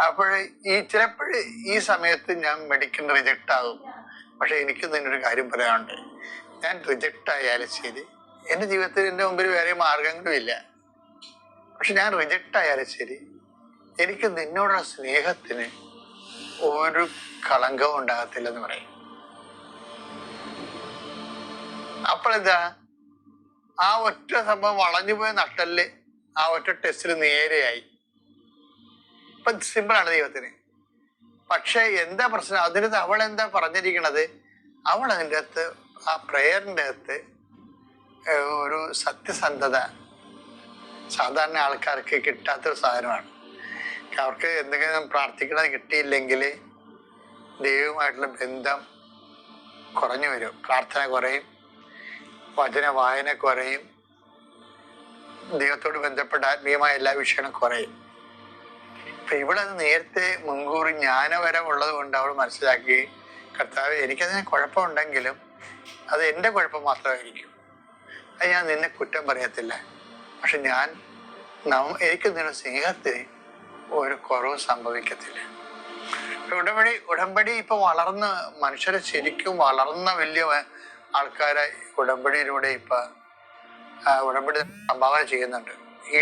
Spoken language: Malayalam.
അപ്പോൾ ചിലപ്പോഴ് ഈ സമയത്ത് ഞാൻ മെഡിക്കൽ റിജക്റ്റ് ആകും. പക്ഷെ എനിക്ക് നിന്നൊരു കാര്യം പറയാനുണ്ട്. ഞാൻ റിജക്റ്റ് ആയാലും ശരി, എൻ്റെ ജീവിതത്തിൽ എൻ്റെ മുമ്പിൽ വേറെ മാർഗങ്ങളും ഇല്ല. പക്ഷെ ഞാൻ റിജക്റ്റ് ആയാലും ശരി, എനിക്ക് നിന്നോടുള്ള സ്നേഹത്തിന് ഒരു കളങ്കവും ഉണ്ടാകത്തില്ലെന്ന് പറയും. അപ്പോഴെന്താ, ആ ഒറ്റ സംഭവം വളഞ്ഞുപോയ നട്ടല് ആ ഒറ്റ ടെസ്റ്റിൽ നേരെയായി. ഇപ്പൊ സിമ്പിളാണ് ദൈവത്തിന്. പക്ഷെ എന്താ പ്രശ്നം? അതിനകത്ത് അവൾ എന്താ പറഞ്ഞിരിക്കണത്? അവൾ അതിൻ്റെ അകത്ത് ആ പ്രേയറിൻ്റെ അകത്ത് ഒരു സത്യസന്ധത സാധാരണ ആൾക്കാർക്ക് കിട്ടാത്തൊരു സാധനമാണ്. അവർക്ക് എന്തെങ്കിലും പ്രാർത്ഥിക്കണത് കിട്ടിയില്ലെങ്കിൽ ദൈവവുമായിട്ടുള്ള ബന്ധം കുറഞ്ഞു വരും. പ്രാർത്ഥന കുറയും, വചന വായന കുറയും, ദൈവത്തോട് ബന്ധപ്പെട്ട ആത്മീയമായ എല്ലാ വിഷയങ്ങളും കുറയും. അപ്പൊ ഇവളത് നേരത്തെ മുൻകൂർ ജ്ഞാനപരം ഉള്ളത് കൊണ്ട് അവൾ മനസ്സിലാക്കി, കർത്താവ് എനിക്കതിന് കുഴപ്പമുണ്ടെങ്കിലും അത് എൻ്റെ കുഴപ്പം മാത്രമായിരിക്കും, അത് ഞാൻ നിന്നെ കുറ്റം പറയത്തില്ല. പക്ഷെ എനിക്ക് നിന്റെ സ്നേഹത്തിന് ഒരു കുറവ് സംഭവിക്കത്തില്ല. ഉടമ്പടി ഇപ്പൊ വളർന്ന് മനുഷ്യരെ ശരിക്കും വളർന്ന വലിയ ആൾക്കാരെ ഉടമ്പടിയിലൂടെ ഉടമ്പടി സംഭാവന ചെയ്യുന്നുണ്ട്. ഈ